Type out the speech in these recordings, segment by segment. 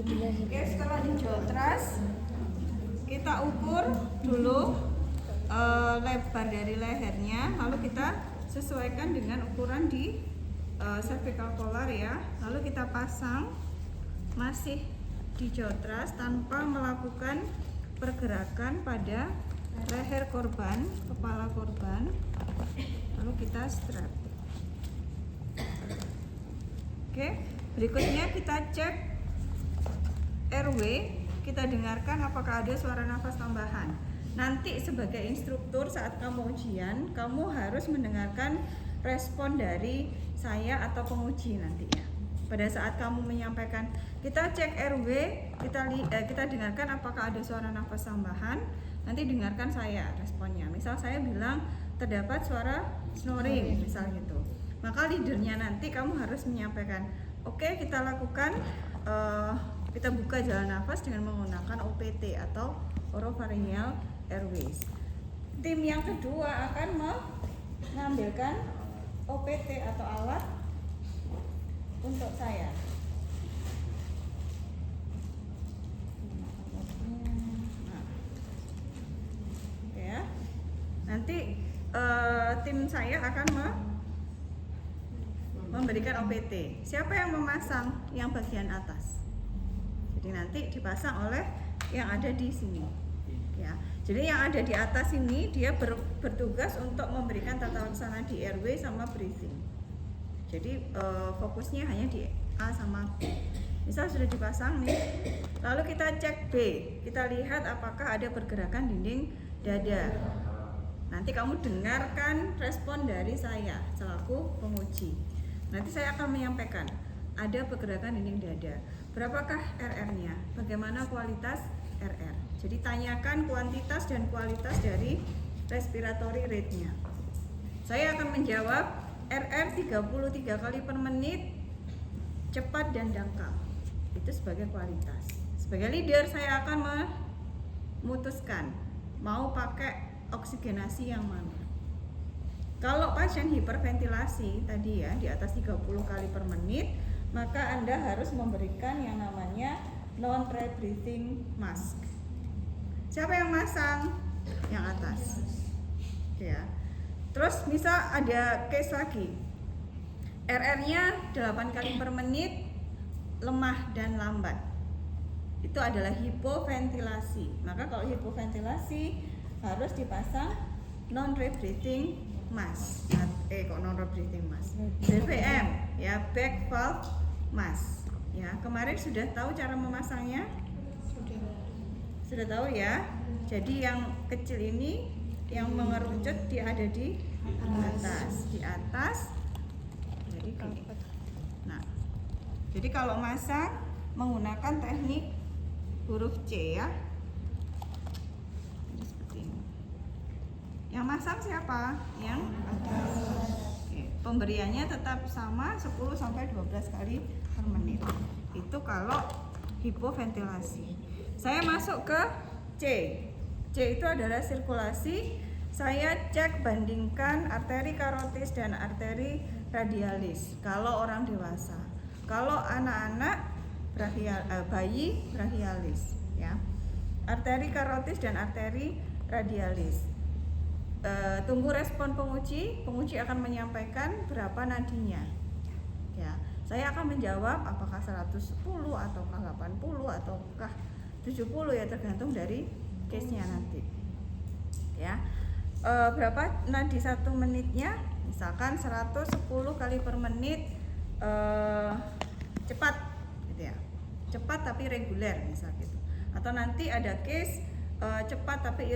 Oke, setelah dijotras kita ukur dulu lebar dari lehernya, lalu kita sesuaikan dengan ukuran di cervical collar ya. Lalu kita pasang masih dijotras tanpa melakukan pergerakan pada leher korban, kepala korban. Lalu kita strap. Oke, berikutnya kita cek airway, kita dengarkan apakah ada suara nafas tambahan. Nanti sebagai instruktur saat kamu ujian, kamu harus mendengarkan respon dari saya atau penguji nanti ya. Pada saat kamu menyampaikan, kita cek airway, kita dengarkan apakah ada suara nafas tambahan. Nanti dengarkan saya responnya. Misal saya bilang terdapat suara snoring, misal gitu. Maka leadernya nanti kamu harus menyampaikan, oke, kita lakukan, kita buka jalan nafas dengan menggunakan OPT atau oropharyngeal airways. Tim yang kedua akan mengambilkan OPT atau alat untuk saya. Nah, oke ya. Nanti tim saya akan memberikan OPT. Siapa yang memasang yang bagian atas? Jadi nanti dipasang oleh yang ada di sini. Ya. Jadi yang ada di atas ini dia bertugas untuk memberikan tata laksana di airway sama breathing. Jadi fokusnya hanya di A sama B. Misal sudah dipasang nih, lalu kita cek B. Kita lihat apakah ada pergerakan dinding dada. Nanti kamu dengarkan respon dari saya selaku penguji. Nanti saya akan menyampaikan ada pergerakan dinding dada. Berapakah RR-nya? Bagaimana kualitas RR? Jadi tanyakan kuantitas dan kualitas dari respiratory rate-nya. Saya akan menjawab RR 33 kali per menit, cepat dan dangkal. Itu sebagai kualitas. Sebagai leader saya akan memutuskan mau pakai oksigenasi yang mana. Kalau pasien hiperventilasi tadi ya di atas 30 kali per menit, maka Anda harus memberikan yang namanya non-rebreathing mask. Siapa yang masang? Yang atas. Ya. Terus misal ada case lagi. RR-nya 8 kali per menit, lemah dan lambat. Itu adalah hipoventilasi. Maka kalau hipoventilasi harus dipasang non-rebreathing mask. Kok non-rebreathing mask? BVM ya, back valve mask. Ya, kemarin sudah tahu cara memasangnya? Sudah tahu ya. Jadi yang kecil ini yang mengerucut dia ada di atas. Jadi gini. Nah, jadi kalau masang menggunakan teknik huruf C ya. Jadi seperti ini. Yang masang siapa? Yang atas. Oke, pemberiannya tetap sama 10 sampai 12 kali per menit. Itu kalau hipoventilasi. Saya masuk ke C. C itu adalah sirkulasi. Saya cek bandingkan arteri karotis dan arteri radialis kalau orang dewasa. Kalau anak-anak bayi brachialis ya. Arteri karotis dan arteri radialis. Tunggu respon penguji akan menyampaikan berapa nadinya. Ya, saya akan menjawab apakah 110 ataukah 80 ataukah 70 ya, tergantung dari case-nya nanti. Ya. Berapa nadi 1 menitnya? Misalkan 110 kali per menit cepat gitu ya. Cepat tapi reguler misal gitu. Atau nanti ada case cepat tapi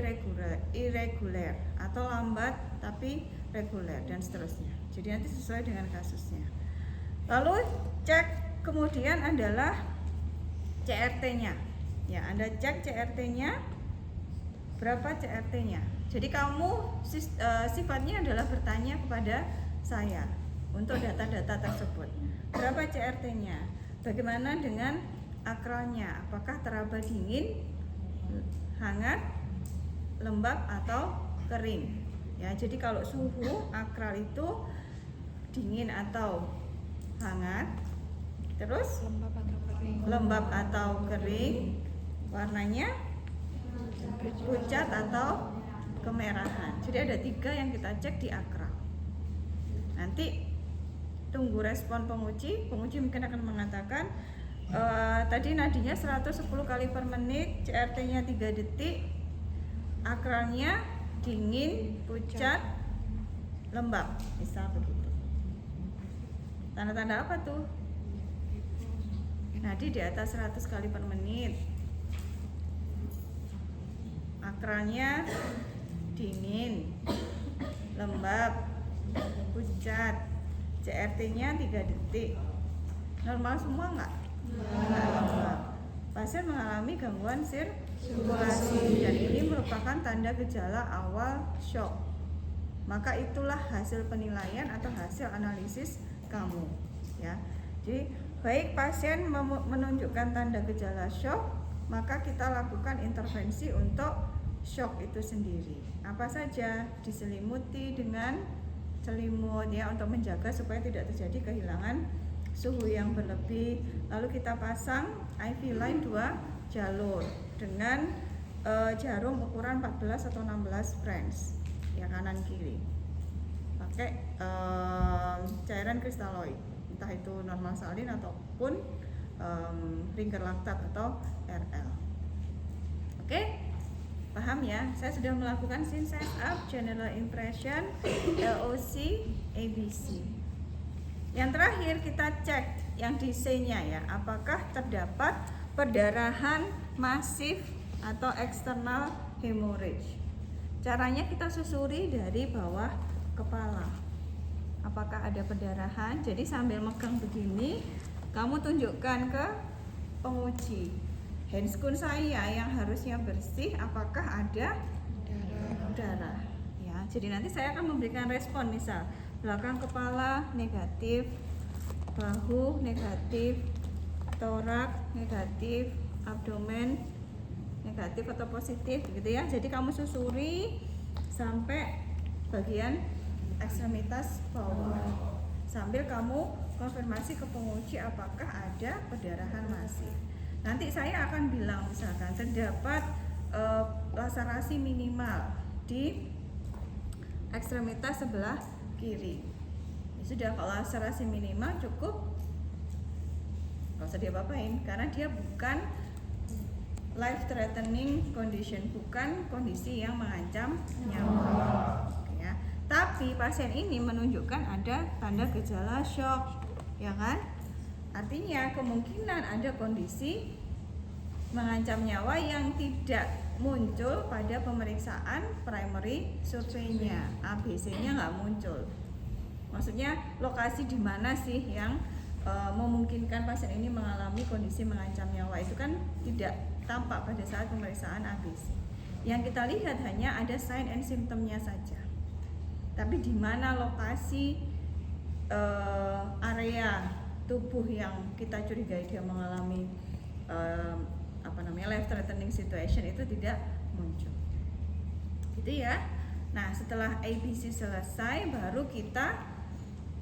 irregular atau lambat tapi reguler dan seterusnya. Jadi nanti sesuai dengan kasusnya. Lalu cek kemudian adalah CRT-nya. Ya, Anda cek CRT-nya. Berapa CRT-nya? Jadi kamu sifatnya adalah bertanya kepada saya untuk data-data tersebut. Berapa CRT-nya? Bagaimana dengan akralnya? Apakah teraba dingin, hangat, lembab atau kering? Ya, jadi kalau suhu akral itu dingin atau hangat, terus lembab atau kering, warnanya pucat atau kemerahan. Jadi ada 3 yang kita cek di akral. Nanti tunggu respon penguji. Penguji mungkin akan mengatakan tadi nadinya 110 kali per menit, CRT-nya 3 detik, akralnya dingin, pucat, lembab, misal begitu. Tanda-tanda apa tuh? Nadi di atas 100 kali per menit, akralnya dingin, lembab, pucat, CRT-nya 3 detik. Normal semua nggak? Nggak. Pasien mengalami gangguan sirkulasi dan ini merupakan tanda gejala awal shock. Maka itulah hasil penilaian atau hasil analisis kamu, ya. Jadi baik pasien menunjukkan tanda gejala shock, maka kita lakukan intervensi untuk shock itu sendiri. Apa saja? Diselimuti dengan selimut ya untuk menjaga supaya tidak terjadi kehilangan suhu yang berlebih. Lalu kita pasang IV line 2 jalur dengan jarum ukuran 14 atau 16 French ya, kanan kiri, pakai cairan kristaloid, entah itu normal salin ataupun Ringer lactat atau RL. Oke, paham ya? Saya sudah melakukan synthesis up, general impression, LOC, ABC. Yang terakhir kita cek yang di C-nya ya, apakah terdapat perdarahan masif atau external hemorrhage. Caranya kita susuri dari bawah kepala. Apakah ada perdarahan? Jadi sambil megang begini, kamu tunjukkan ke penguji. Handscoon saya yang harusnya bersih, apakah ada darah? Ya, jadi nanti saya akan memberikan respon, misal belakang kepala negatif, bahu negatif, torak negatif, abdomen negatif atau positif, gitu ya. Jadi kamu susuri sampai bagian ekstremitas bawah, sambil kamu konfirmasi ke penguji apakah ada perdarahan masif. Nanti saya akan bilang misalkan terdapat laserasi minimal di ekstremitas sebelah kiri. Ya sudah, kalau laserasi minimal cukup, nggak usah diapa-apain karena dia bukan life threatening condition, bukan kondisi yang mengancam nyawa. Ya. Tapi pasien ini menunjukkan ada tanda gejala shock, ya kan? Artinya kemungkinan ada kondisi mengancam nyawa yang tidak muncul pada pemeriksaan primary survey-nya, ABC-nya nggak muncul. Maksudnya lokasi di mana sih yang memungkinkan pasien ini mengalami kondisi mengancam nyawa, itu kan tidak tampak pada saat pemeriksaan ABC. Yang kita lihat hanya ada sign and symptom-nya saja. Tapi di mana lokasi area tubuh yang kita curigai dia mengalami life threatening situation itu tidak muncul. Gitu ya. Nah, setelah ABC selesai baru kita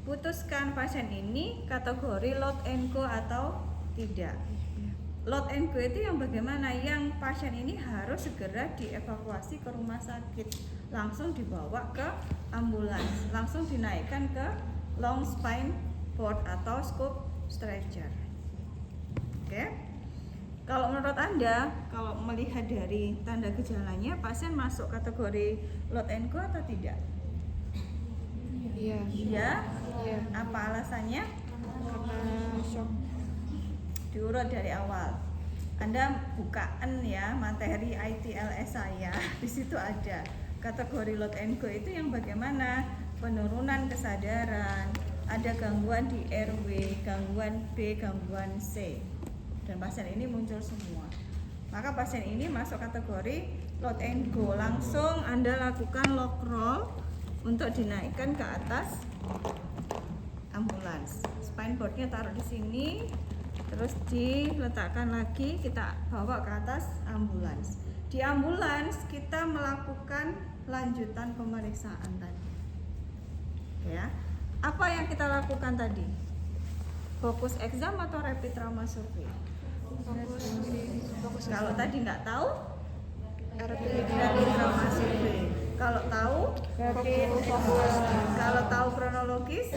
putuskan pasien ini kategori load and go atau tidak. Load and go itu yang bagaimana? Yang pasien ini harus segera dievakuasi ke rumah sakit, langsung dibawa ke ambulans, langsung dinaikkan ke long spine board atau scoop stretcher. Oke. Kalau menurut Anda, kalau melihat dari tanda gejalanya, pasien masuk kategori load and go atau tidak? Iya. Iya. Apa alasannya? Karena shock. Diurut dari awal. Anda bukaan ya materi ITLS saya. Di situ ada kategori load and go itu yang bagaimana? Penurunan kesadaran, ada gangguan di RW, gangguan B, gangguan C. Dan pasien ini muncul semua. Maka pasien ini masuk kategori load and go. Langsung Anda lakukan lock roll untuk dinaikkan ke atas ambulans. Spine boardnya taruh di sini, terus diletakkan lagi, kita bawa ke atas ambulans. Di ambulans kita melakukan lanjutan pemeriksaan tadi. Ya, apa yang kita lakukan tadi? Fokus exam atau rapid trauma survey? Kalau tadi nggak tahu, RPD. rapid trauma survey. Kalau tahu, Rapid fokus. kalau tahu kronologis,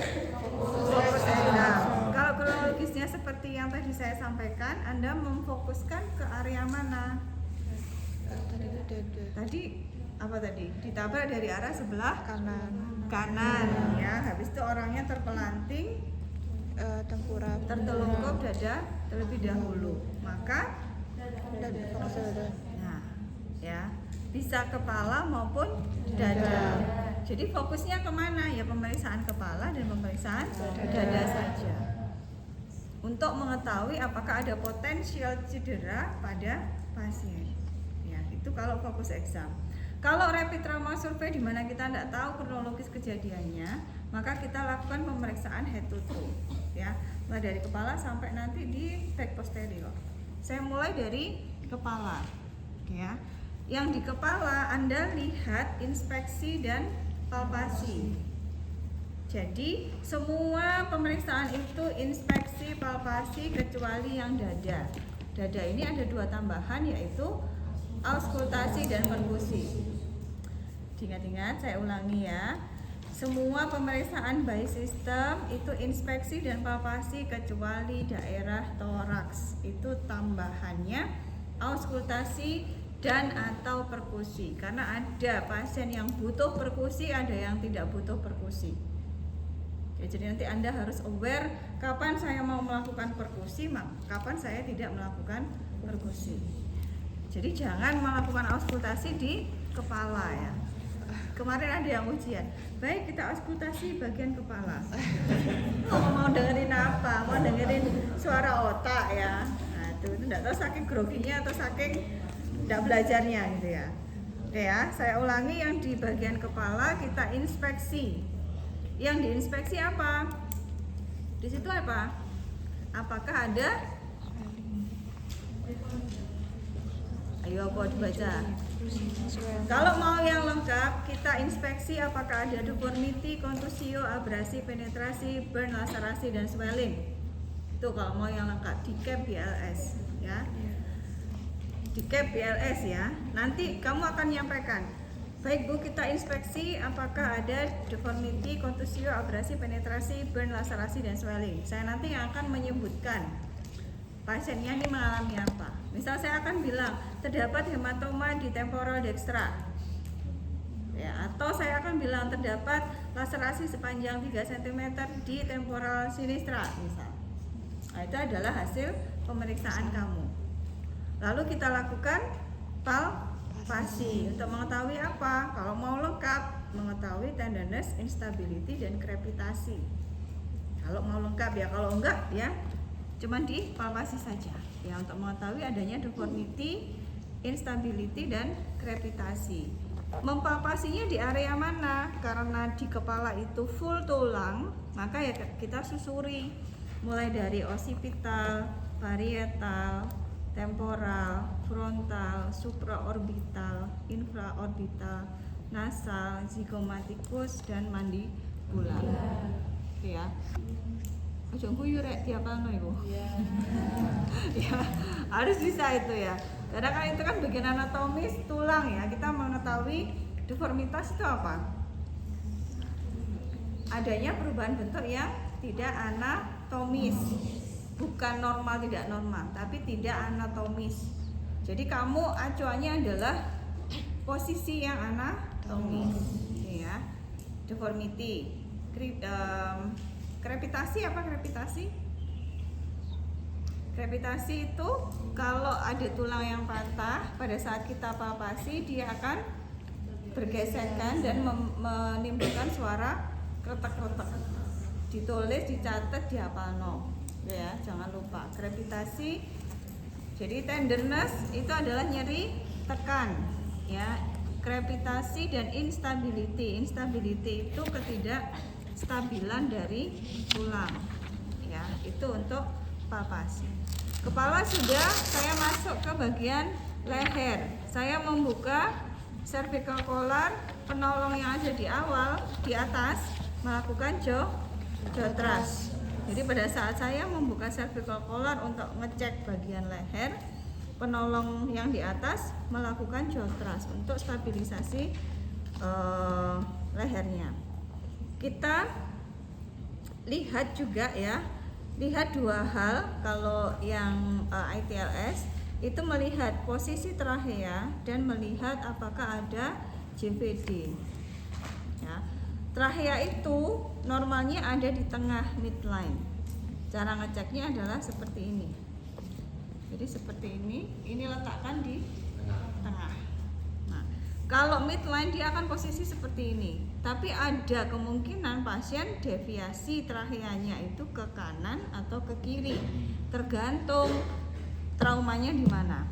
fokus exam. Kalau kronologisnya seperti yang tadi saya sampaikan, Anda memfokuskan ke area mana? Tadi itu dada. Tadi apa tadi? Ditabrak dari arah sebelah Kanan. ya. Habis itu orangnya terpelanting, Tengkurap. tertelungkup dada terlebih dahulu. Maka Dada. Fokus dada. nah, ya, bisa kepala maupun dada. Jadi fokusnya kemana? Ya pemeriksaan kepala dan pemeriksaan dada saja. Untuk mengetahui apakah ada potensial cedera pada pasien. Ya, itu kalau fokus exam. Kalau rapid trauma survey di mana kita tidak tahu kronologis kejadiannya, maka kita lakukan pemeriksaan head to toe, ya, mulai dari kepala sampai nanti di back posterior. Saya mulai dari kepala, ya. Yang di kepala Anda lihat inspeksi dan palpasi. Jadi semua pemeriksaan itu inspeksi, palpasi kecuali yang dada. Dada ini ada 2 tambahan yaitu auskultasi dan perkusi. Ingat-ingat, saya ulangi ya. Semua pemeriksaan by system itu inspeksi dan palpasi kecuali daerah toraks. Itu tambahannya auskultasi dan atau perkusi. Karena ada pasien yang butuh perkusi, ada yang tidak butuh perkusi. Ya, jadi nanti Anda harus aware kapan saya mau melakukan perkusi, kapan saya tidak melakukan perkusi. Jadi jangan melakukan auskultasi di kepala ya. Kemarin ada yang ujian, baik kita auskultasi bagian kepala. Mau dengerin apa? Mau dengerin suara otak ya. Nah itu tidak tahu saking groginya atau saking tidak belajarnya gitu ya. Oke ya, saya ulangi, yang di bagian kepala kita inspeksi. Yang diinspeksi apa? Di situ apa? Apakah ada? Ayo apa dibaca? Kalau mau yang lengkap, kita inspeksi apakah ada deformity, kontusio, abrasi, penetrasi, burn, laserasi, dan swelling. Itu kalau mau yang lengkap di CAP BLS ya. Di CAP BLS ya. Nanti kamu akan menyampaikan, baik Bu, kita inspeksi apakah ada deformity, kontusio, abrasi, penetrasi, burn, laserasi, dan swelling. Saya nanti yang akan menyebutkan pasiennya ini mengalami apa. Misal saya akan bilang terdapat hematoma di temporal dextra, ya, atau saya akan bilang terdapat laserasi sepanjang 3 cm di temporal sinistra misal. Nah, itu adalah hasil pemeriksaan kamu. Lalu kita lakukan palpasi untuk mengetahui apa? Kalau mau lengkap, mengetahui tenderness, instability, dan crepitasi. Kalau mau lengkap ya, kalau enggak ya cuman di palpasi saja ya, untuk mengetahui adanya deformity, instability, dan crepitasi. Mempalpasinya di area mana? Karena di kepala itu full tulang, maka ya kita susuri mulai dari occipital, parietal, temporal, frontal, supraorbital, infraorbital, nasal, zygomatikus, dan mandibular. Oke ya. Ojo guyu rek diapalno iku. Iya. Ya, harus bisa itu ya. Karena kan itu kan bagian anatomis tulang ya. Kita mengetahui deformitas itu apa? Adanya perubahan bentuk yang tidak anatomis. Bukan normal tidak normal, tapi tidak anatomis. Jadi kamu acuannya adalah posisi yang anatomis ya. Deformity. Crepitasi apa crepitasi? Crepitasi itu kalau ada tulang yang patah, pada saat kita palpasi dia akan bergesekan dan menimbulkan suara kretek-kretek. Ditulis, dicatat, dihafalno. Ya, jangan lupa. Crepitasi. Jadi tenderness itu adalah nyeri tekan, ya. Crepitasi dan instability. Instability itu ketidakstabilan dari tulang. Ya, itu untuk palpasi. Kepala sudah, saya masuk ke bagian leher. Saya membuka cervical collar, penolong yang ada di awal, di atas, melakukan jaw thrust. Jadi pada saat saya membuka cervical collar untuk ngecek bagian leher, penolong yang di atas melakukan jaw thrust untuk stabilisasi lehernya. Kita lihat juga ya, lihat dua hal kalau yang ITLS itu melihat posisi trachea dan melihat apakah ada JVD. Ya. Trachea itu normalnya ada di tengah midline. Cara ngeceknya adalah seperti ini. Jadi seperti ini letakkan di tengah. Nah, kalau midline dia akan posisi seperti ini. Tapi ada kemungkinan pasien deviasi tracheanya itu ke kanan atau ke kiri, tergantung traumanya di mana.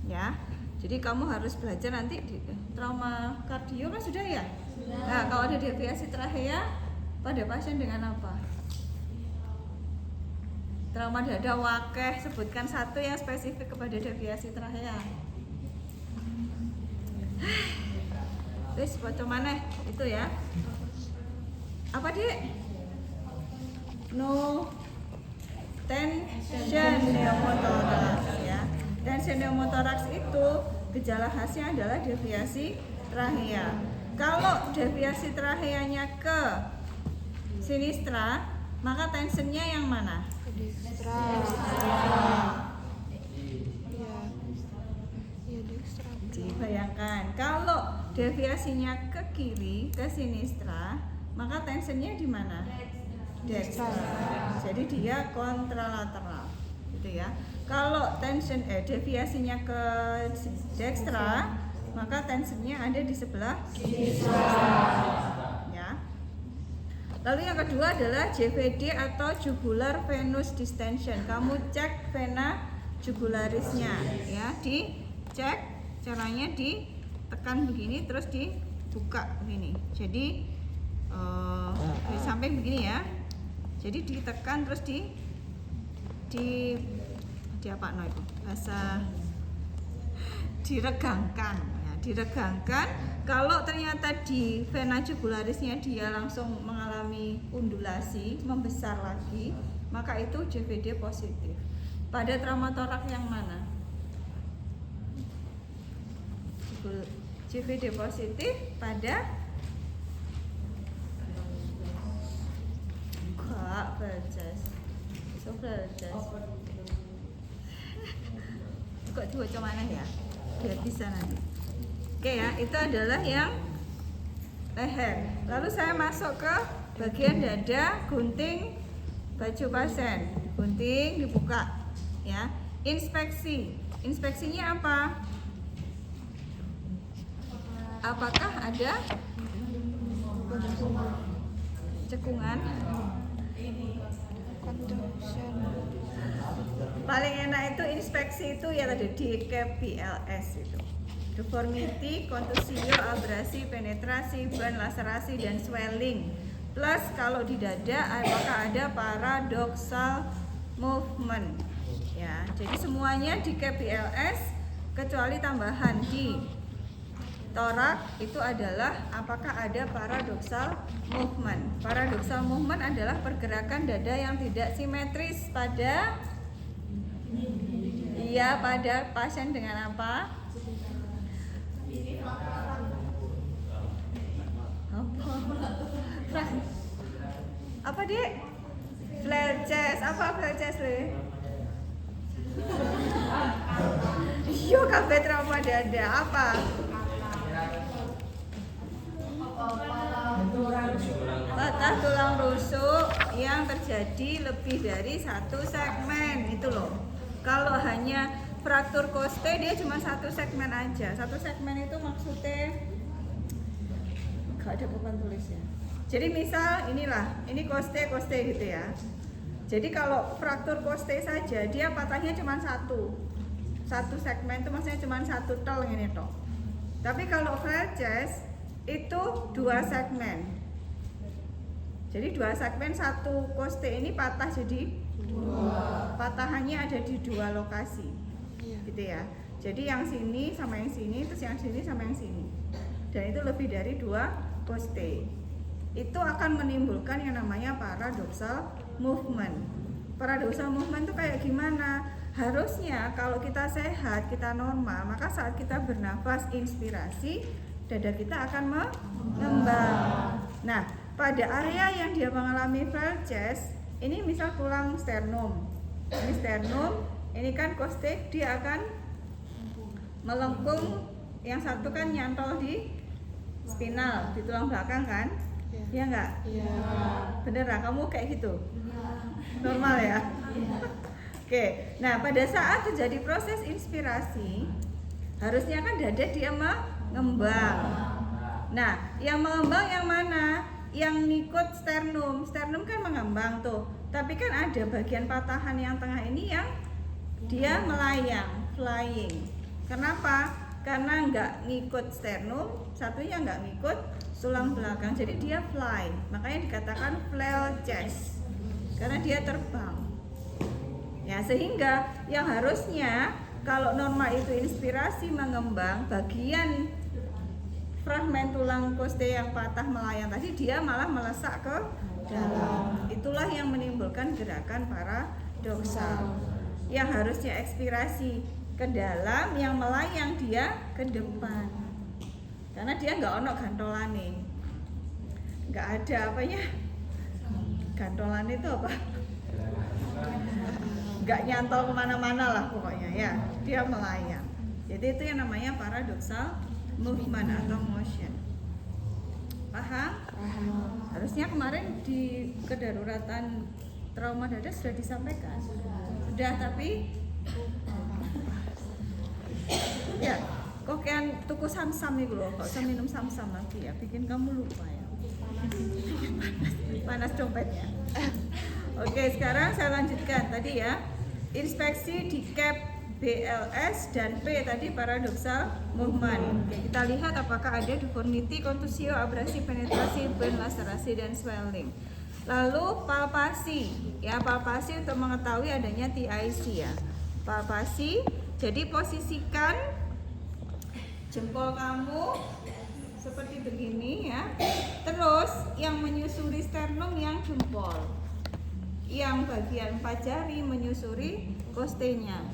Ya. Jadi kamu harus belajar nanti di trauma kardio kan sudah ya? Nah, kalau ada deviasi trachea pada pasien dengan apa? Trauma dada wakeh, sebutkan satu yang spesifik kepada deviasi trachea. Terus baca mana? Itu ya. Apa Dik? No tension pneumothoraks ya. Tension pneumothoraks itu gejala khasnya adalah deviasi trachea. Kalau deviasi tracheanya ke sinistra, maka tensionnya yang mana? Dextra. Iya, dextra. Bayangkan, kalau deviasinya ke kiri, ke sinistra, maka tensionnya di mana? Dextra. Jadi dia kontralateral, gitu ya. Kalau deviasinya ke dextra, maka tensionnya ada di sebelah sinistra. Ya. Lalu yang kedua adalah JVD atau jugular venous distension. Kamu cek vena jugularisnya, ya, dicek, caranya ditekan begini terus dibuka begini. Jadi di samping begini ya. Jadi ditekan terus di apa no itu? Bahasa diregangkan, ya, diregangkan. Kalau ternyata di vena jugularisnya dia langsung mengalami undulasi, membesar lagi, maka itu JVD positif. Pada trauma torak yang mana? JVD positif pada Belces. So Belces. Kok dibaca mana ya? Biar bisa nanti. Oke ya, itu adalah yang leher. Lalu saya masuk ke bagian dada, gunting baju pasien. Gunting dibuka ya. Inspeksi. Inspeksinya apa? Apakah ada cekungan? Conduction. Paling enak itu inspeksi itu ya tadi di KBLS itu. Deformity, contusio, abrasi, penetrasi, burn, laserasi, dan swelling. Plus kalau di dada apakah ada paradoxal movement. Ya, jadi semuanya di KBLS kecuali tambahan di torak itu adalah apakah ada paradoxal movement. Paradoxal movement adalah pergerakan dada yang tidak simetris pada pada pasien dengan apa? Apa Dik? Flare chest. Apa flare chest le? Iya, kabeh trauma dada. Apa? Patah tulang rusuk yang terjadi lebih dari satu segmen itu loh. Kalau hanya fraktur koste dia cuma satu segmen aja. Satu segmen itu maksudnya gak ada papan tulisnya. Jadi misal inilah, ini koste gitu ya. Jadi kalau fraktur koste saja dia patahnya cuma satu segmen itu maksudnya cuma satu tol ini toh. Tapi kalau flare chest itu dua segmen. Jadi dua segmen, satu koste ini patah jadi dua. Patahannya ada di dua lokasi, gitu ya. Jadi yang sini sama yang sini, terus yang sini sama yang sini. Dan itu lebih dari dua koste. Itu akan menimbulkan yang namanya paradoxal movement. Paradoxal movement itu kayak gimana? harusnya kalau kita sehat, kita normal, maka saat kita bernafas inspirasi, dada kita akan mengembang. Nah, pada area yang dia mengalami flail chest, ini misal tulang sternum. Ini sternum, ini kan costic, dia akan melengkung, yang satu kan nyantol di spinal, di tulang belakang kan? Iya enggak? Iya. Bener lah, kamu kayak gitu? Normal ya? Oke, nah pada saat terjadi proses inspirasi, harusnya kan dada dia mengembang. Nah, yang mengembang yang mana? Yang ngikut sternum. Sternum kan mengembang tuh, tapi kan ada bagian patahan yang tengah ini yang dia melayang, flying. Kenapa? Karena nggak ngikut sternum, satunya nggak ngikut tulang belakang, jadi dia fly. Makanya dikatakan flail chest, karena dia terbang. Ya, sehingga yang harusnya kalau normal itu inspirasi mengembang, bagian fragmen tulang koste yang patah melayang tadi dia malah melesak ke dalam. Itulah yang menimbulkan gerakan paradoksal. Yang harusnya ekspirasi ke dalam, yang melayang dia ke depan. Karena dia nggak ono gantolane, nggak ada apanya, gantolan itu apa? Nggak nyantol kemana-mana lah pokoknya ya, dia melayang. Jadi itu yang namanya paradoksal movement atau motion. Paham? Harusnya kemarin di kedaruratan trauma dada sudah disampaikan. Sudah, tapi ya, kok kayak tuku sam-sam nih loh, kok usah minum sam-sam lagi ya, bikin kamu lupa ya. Panas dompetnya. Oke, sekarang saya lanjutkan tadi ya. Inspeksi di CAP, BLS dan P tadi paradoksal movement. Oke, kita lihat apakah ada deformity, contusio, abrasi, penetrasi, burn, laserasi dan swelling. Lalu palpasi. Ya, palpasi untuk mengetahui adanya TIC ya. Palpasi, jadi posisikan jempol kamu seperti begini ya. Terus yang menyusuri sternum yang jempol. Yang bagian 4 jari menyusuri kostenya.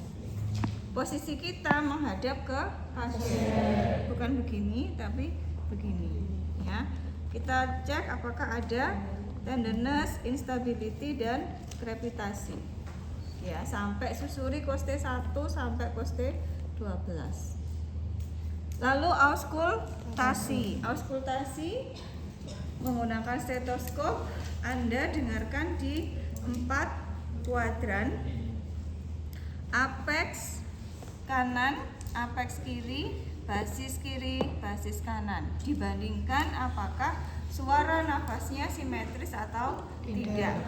Posisi kita menghadap ke pasien, bukan begini tapi begini ya. Kita cek apakah ada tenderness, instability dan crepitasi ya, sampai susuri koste 1 sampai koste 12. Lalu auskultasi. Auskultasi menggunakan stetoskop, Anda dengarkan di 4 kuadran. Apex kanan, apex kiri, basis kanan. Dibandingkan apakah suara nafasnya simetris atau tidak.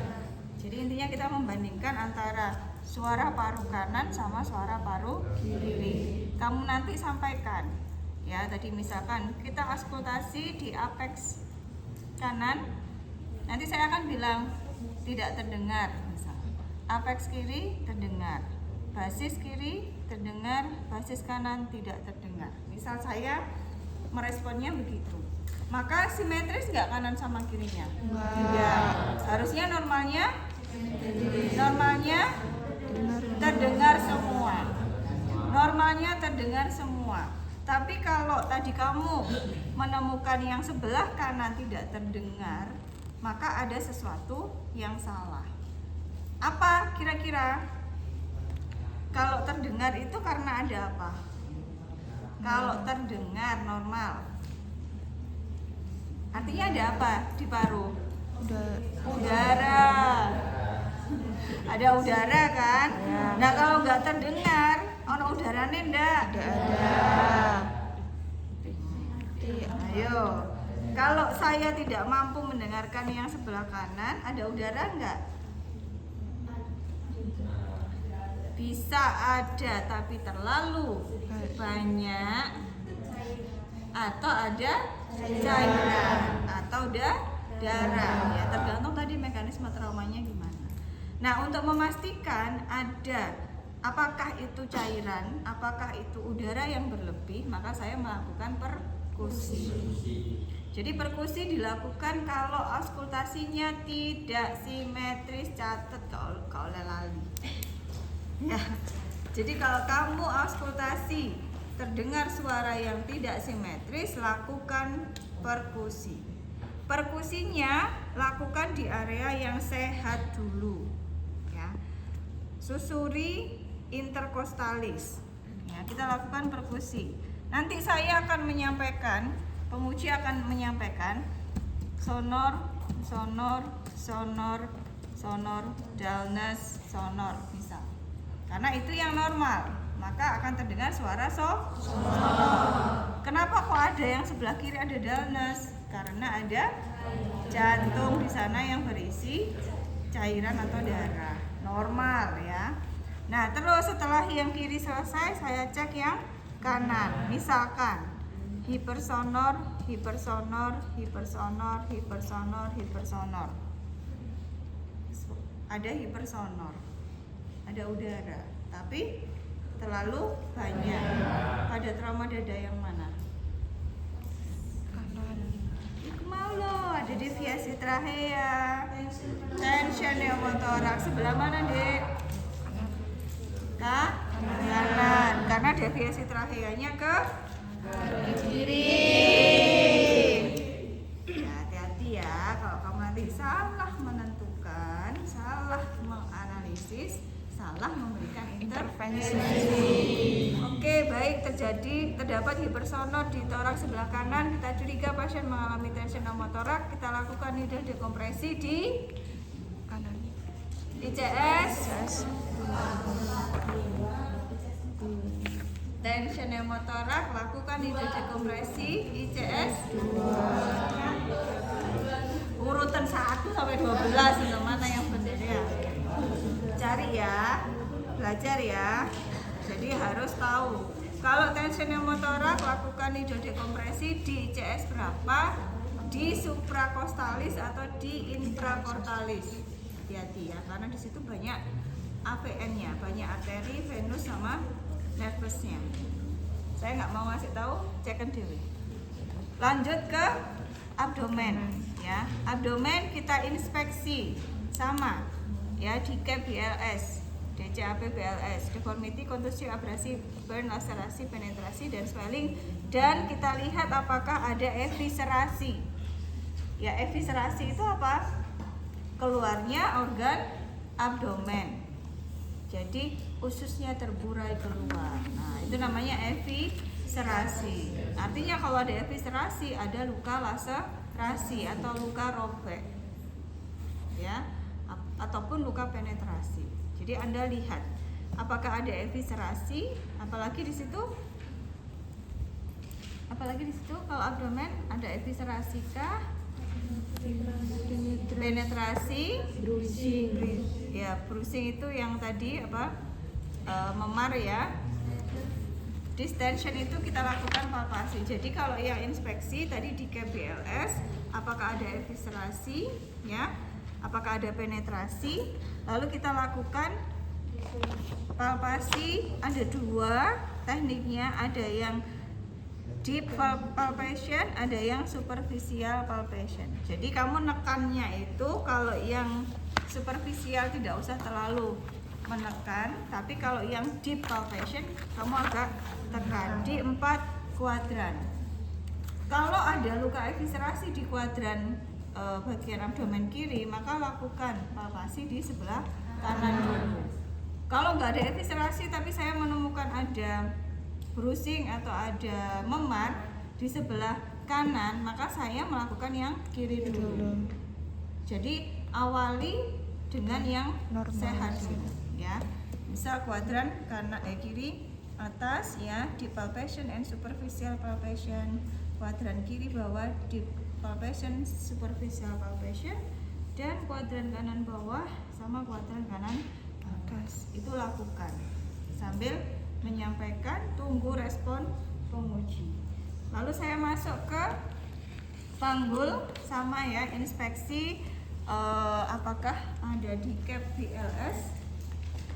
Jadi intinya kita membandingkan antara suara paru kanan sama suara paru kiri. Kamu nanti sampaikan ya, tadi misalkan kita auskultasi di apex kanan, nanti saya akan bilang tidak terdengar misal. Apex kiri terdengar, basis kiri terdengar, basis kanan tidak terdengar. Misal saya meresponnya begitu. Maka simetris nggak kanan sama kirinya? Tidak. Harusnya normalnya terdengar semua. Normalnya terdengar semua. Tapi kalau tadi kamu menemukan yang sebelah kanan tidak terdengar, maka ada sesuatu yang salah. Apa kira-kira? Kalau terdengar itu karena ada apa? Kalau terdengar normal, artinya ada apa di paru? Udara. Ada udara kan? Ya. Nah kalau nggak terdengar, ono udaranya ndak? Ada. Ayo. Kalau saya tidak mampu mendengarkan yang sebelah kanan, ada udara nggak? Bisa ada, tapi terlalu banyak, atau ada cairan, atau ada darah. Ya, tergantung tadi mekanisme traumanya gimana. Nah, untuk memastikan ada apakah itu cairan, apakah itu udara yang berlebih, maka saya melakukan perkusi. Jadi perkusi dilakukan kalau auskultasinya tidak simetris, catat kalau oleh lali. Ya, Jadi kalau kamu auskultasi terdengar suara yang tidak simetris, lakukan perkusi. Perkusinya lakukan di area yang sehat dulu, ya. Susuri interkostalis. Ya, kita lakukan perkusi. Nanti saya akan menyampaikan, penguji akan menyampaikan sonor, sonor, sonor, sonor, dullness, sonor, bisa. Karena itu yang normal, maka akan terdengar suara sonor. Kenapa kok ada yang sebelah kiri ada dullness? Karena ada jantung di sana yang berisi cairan atau darah. Normal ya. Nah, terus setelah yang kiri selesai, saya cek yang kanan. Misalkan hipersonor, hipersonor, hipersonor, hipersonor, hipersonor. Ada hipersonor, ada udara, tapi terlalu banyak. Pada trauma dada yang mana? Kanan. Mau loh, ada deviasi trachea, tension pneumotoraks. Sebelah mana, Dek? Kanan. Karena deviasi tracheanya ke kiri. Ya, hati-hati ya kalau kamu nanti salah menentukan, salah menganalisis, salah memberikan intervensi. Oke, baik, terdapat hipersonor di toraks sebelah kanan. Kita curiga pasien mengalami tension pneumotoraks. Kita lakukan needle dekompresi di Kanan. ICS. Tension pneumotoraks, lakukan needle dekompresi ICS 2. Urutan 1 sampai 12 itu mana yang benar ya? Cari ya, belajar ya. Jadi harus tahu. Kalau tension pneumotoraks, lakukan needle dekompresi di ICS berapa? Di suprakostalis atau di intrakortalis. Hati-hati ya, karena di situ banyak AVN-nya, banyak arteri, venus sama nervusnya. Saya nggak mau ngasih tahu, cekan dewe. Lanjut ke abdomen ya. Abdomen kita inspeksi sama ya, di CAP BLS, DCAP BLS, deformity, kontusi, abrasi, burn, laserasi, penetrasi, dan swelling. Dan kita lihat apakah ada eviscerasi. Ya, eviscerasi itu apa? Keluarnya organ abdomen. Jadi ususnya terburai keluar. Nah, itu namanya eviscerasi. Artinya kalau ada eviscerasi, ada luka laserasi atau luka robek. Ya, ataupun luka penetrasi. Jadi Anda lihat apakah ada eviscerasi, apalagi di situ kalau abdomen ada eviscerasi kah? Penetrasi, bruising. Ya, bruising itu yang tadi apa? Memar ya. Distension itu kita lakukan palpasi. Jadi kalau yang inspeksi tadi di KBLS, apakah ada eviscerasi ya? Apakah ada penetrasi? Lalu kita lakukan palpasi. Ada dua tekniknya, ada yang deep palpation, ada yang superficial palpation. Jadi kamu nekannya itu kalau yang superficial tidak usah terlalu menekan, tapi kalau yang deep palpation kamu agak tekan di 4 kuadran. Kalau ada luka eviscerasi di kuadran bagian abdomen kiri, maka lakukan palpasi di sebelah kanan dulu. Kalau nggak ada eviscerasi tapi saya menemukan ada bruising atau ada memar di sebelah kanan, maka saya melakukan yang kiri dulu. Jadi awali dengan yang normal sehat dulu ya. Misal kuadran kanan kiri atas ya, deep palpation and superficial palpation. Kuadran kiri bawah deep palpation, superficial palpation, dan kuadran kanan bawah sama kuadran kanan atas. Itu lakukan sambil menyampaikan, tunggu respon penguji. Lalu saya masuk ke panggul sama ya, inspeksi apakah ada di CAP BLS,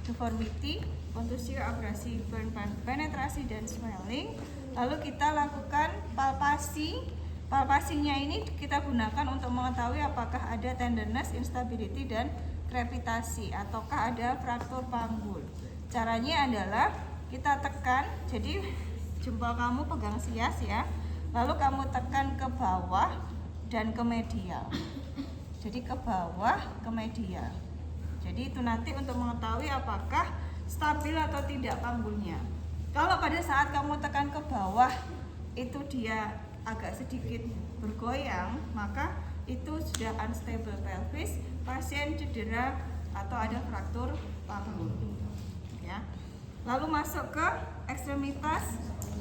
deformity, kontusi, abrasi, burn, penetrasi, dan swelling. Lalu kita lakukan palpasi. Palpasinya ini kita gunakan untuk mengetahui apakah ada tenderness, instability, dan krepitasi, ataukah ada fraktur panggul. Caranya adalah kita tekan, jadi jempol kamu pegang sias ya, lalu kamu tekan ke bawah dan ke medial. Jadi ke bawah ke medial. Jadi itu nanti untuk mengetahui apakah stabil atau tidak panggulnya. Kalau pada saat kamu tekan ke bawah itu dia agak sedikit bergoyang, maka itu sudah unstable pelvis, pasien cedera atau ada fraktur panggul. Ya. Lalu masuk ke ekstremitas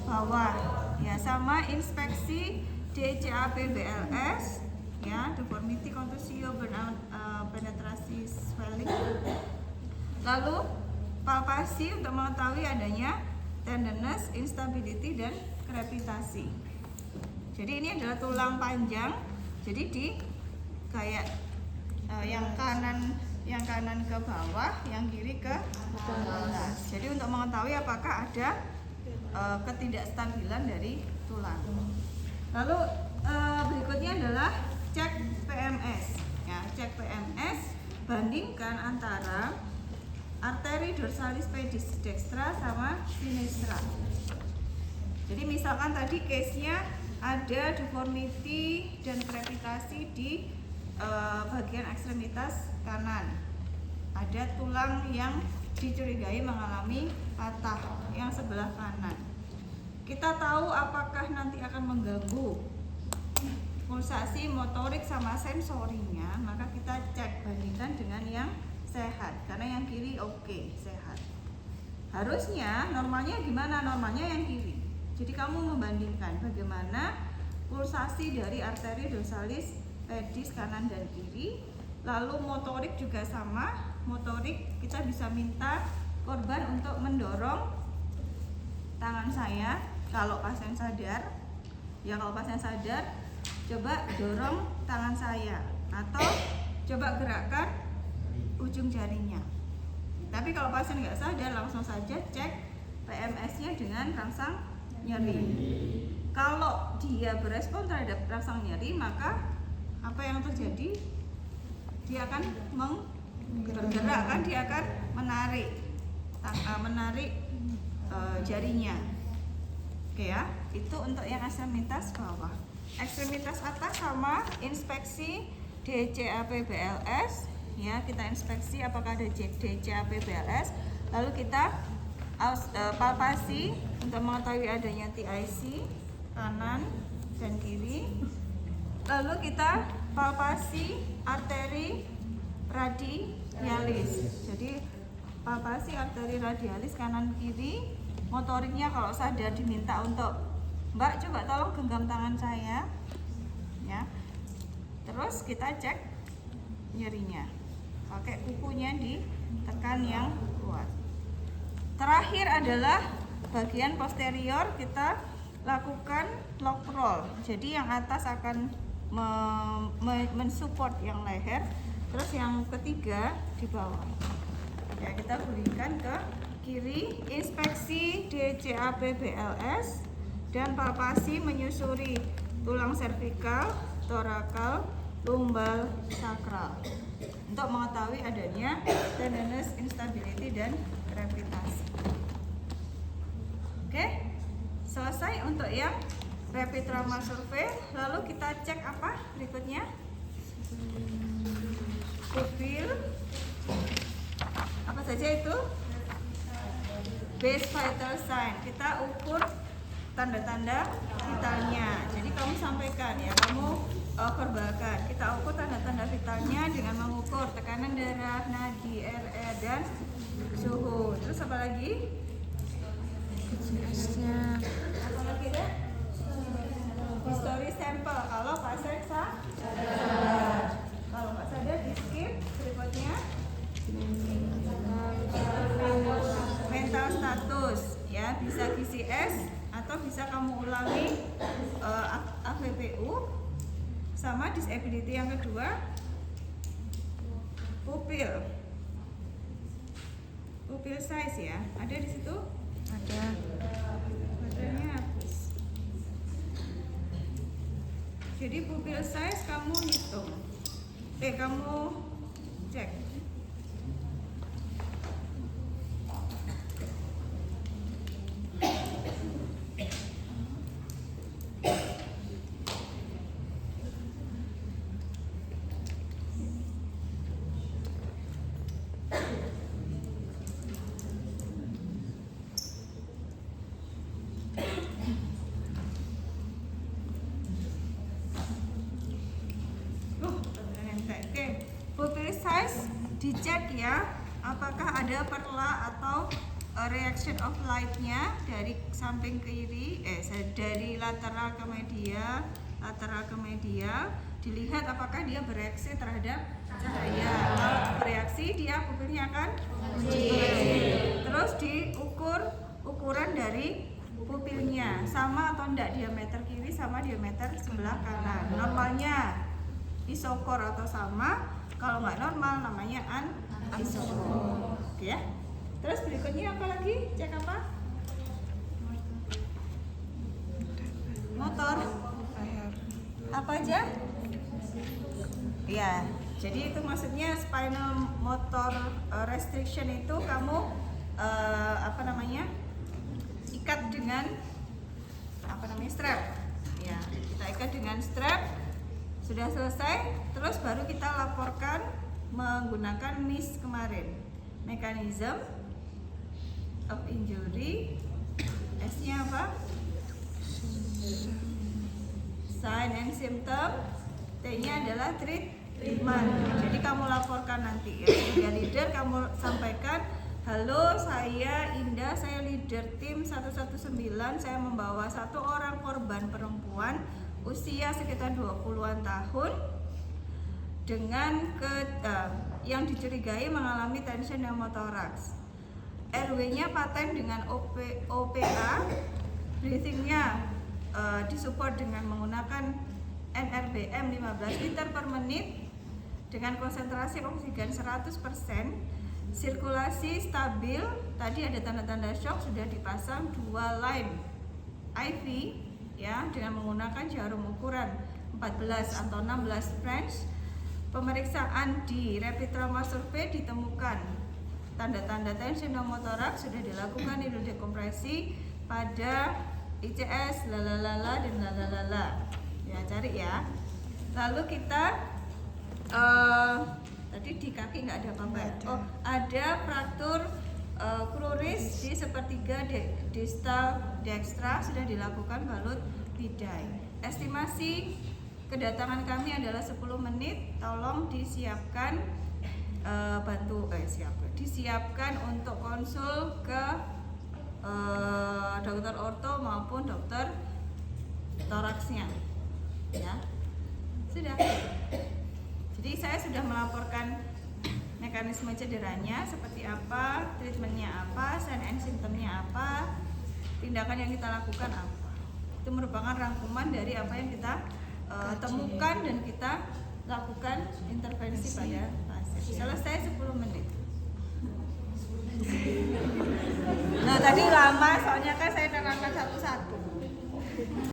bawah, ya sama inspeksi DCAP BLS, ya deformity, contusio, burnout, penetrasi, swelling. Lalu palpasi untuk mengetahui adanya tenderness, instability dan krepitasi. Jadi ini adalah tulang panjang. Jadi di kayak yang kanan ke bawah, yang kiri ke atas. Jadi untuk mengetahui apakah ada ketidakstabilan dari tulang. Lalu berikutnya adalah cek PMS. Ya, cek PMS, bandingkan antara arteri dorsalis pedis dextra sama sinistra. Jadi misalkan tadi case-nya ada deformity dan krepitasi di bagian ekstremitas kanan. Ada tulang yang dicurigai mengalami patah yang sebelah kanan. Kita tahu apakah nanti akan mengganggu pulsasi, motorik sama sensorinya, maka kita cek bandingkan dengan yang sehat, karena yang kiri oke, sehat. Harusnya normalnya gimana? Normalnya yang kiri. Jadi kamu membandingkan bagaimana pulsasi dari arteri dorsalis pedis kanan dan kiri. Lalu motorik juga sama. Motorik kita bisa minta korban untuk mendorong tangan saya kalau pasien sadar. Ya kalau pasien sadar, coba dorong tangan saya atau coba gerakkan ujung jarinya. Tapi kalau pasien nggak sadar, langsung saja cek PMS-nya dengan rangsang nyeri. Kalau dia berespon terhadap rangsang nyeri, maka apa yang terjadi? Dia akan bergerak, kan? Dia akan menarik jarinya. Oke ya, itu untuk yang ekstremitas bawah. Ekstremitas atas sama inspeksi DCAP BLS. Ya, kita inspeksi apakah ada DCAP BLS. Lalu kita palpasi untuk mengetahui adanya TIC kanan dan kiri. Lalu kita palpasi arteri radialis. Jadi palpasi arteri radialis kanan kiri. Motoriknya kalau sadar diminta untuk Mbak coba tolong genggam tangan saya. Ya. Terus kita cek nyerinya. Pakai kukunya ditekan yang kuat. Terakhir adalah bagian posterior, kita lakukan lock roll. Jadi yang atas akan mensupport yang leher, terus yang ketiga di bawah. Ya, kita gulingkan ke kiri, inspeksi DCAP BLS dan palpasi menyusuri tulang servikal, torakal, lumbal, sakral untuk mengetahui adanya tenderness, instability dan krepitasi. Oke, selesai untuk yang rapid trauma survey. Lalu kita cek apa berikutnya? Pupil. Apa saja itu? Base vital sign. Kita ukur tanda-tanda vitalnya. Jadi kamu sampaikan ya, kamu verbalkan. Kita ukur tanda-tanda vitalnya dengan mengukur tekanan darah, nadi, RR dan suhu. Terus apa lagi? GPS-nya. Apa lagi deh? History sampel. Kalau pasien sadar. Kalau nggak sadar di skip. Berikutnya mental status. Ya, bisa GCS atau bisa kamu ulangi AVPU. Sama disability yang kedua, pupil size ya, ada di situ? Ada. Baterainya habis. Jadi pupil size kamu hitung, kamu cek. ya, apakah ada perla atau reaction of light-nya dari samping kiri, dari lateral ke medial, dilihat apakah dia bereaksi terhadap cahaya. Kalau bereaksi, dia pupilnya akan kecil. Terus diukur ukuran dari pupilnya, sama atau enggak diameter kiri sama diameter sebelah kanan. Normalnya isokor atau sama, kalau nggak normal namanya anisokor. Ya. Terus berikutnya apa lagi? Cek apa? Motor. Apa aja? Ya, jadi itu maksudnya spinal motor restriction itu kamu ikat dengan strap. Ya, kita ikat dengan strap. Sudah selesai, terus baru kita laporkan menggunakan MIS kemarin. Mechanism of injury. S-nya apa? Sign and symptom. T-nya adalah treatment. Jadi kamu laporkan nanti ya. Sebagai leader kamu sampaikan, halo, saya Indah, saya leader tim 119. Saya membawa satu orang korban perempuan usia sekitar 20-an tahun dengan yang dicurigai mengalami tension pneumothorax. RW-nya paten dengan OPA, breathing-nya disupport dengan menggunakan NRBM 15 liter per menit dengan konsentrasi oksigen 100%, sirkulasi stabil. Tadi ada tanda-tanda shock, sudah dipasang 2 line IV ya dengan menggunakan jarum ukuran 14 atau 16 French. Pemeriksaan di rapid trauma survey ditemukan tanda-tanda tension pneumothorax, sudah dilakukan hidrodekompresi pada ICS lalalala dan lalalala. Ya, cari ya. Lalu kita tadi di kaki nggak ada apa-apa. Oh, ada fraktur kruris di sepertiga distal dextra, sudah dilakukan balut bidai. Estimasi kedatangan kami adalah 10 menit. Tolong disiapkan disiapkan untuk konsul ke dokter orto maupun dokter toraksnya. Ya, sudah. Jadi saya sudah melaporkan mekanisme cederanya seperti apa, treatmentnya apa, sign and symptomnya apa, tindakan yang kita lakukan apa. Itu merupakan rangkuman dari apa yang kita temukan dan kita lakukan intervensi pada pasien. Selesai 10 menit. Nah, tadi lama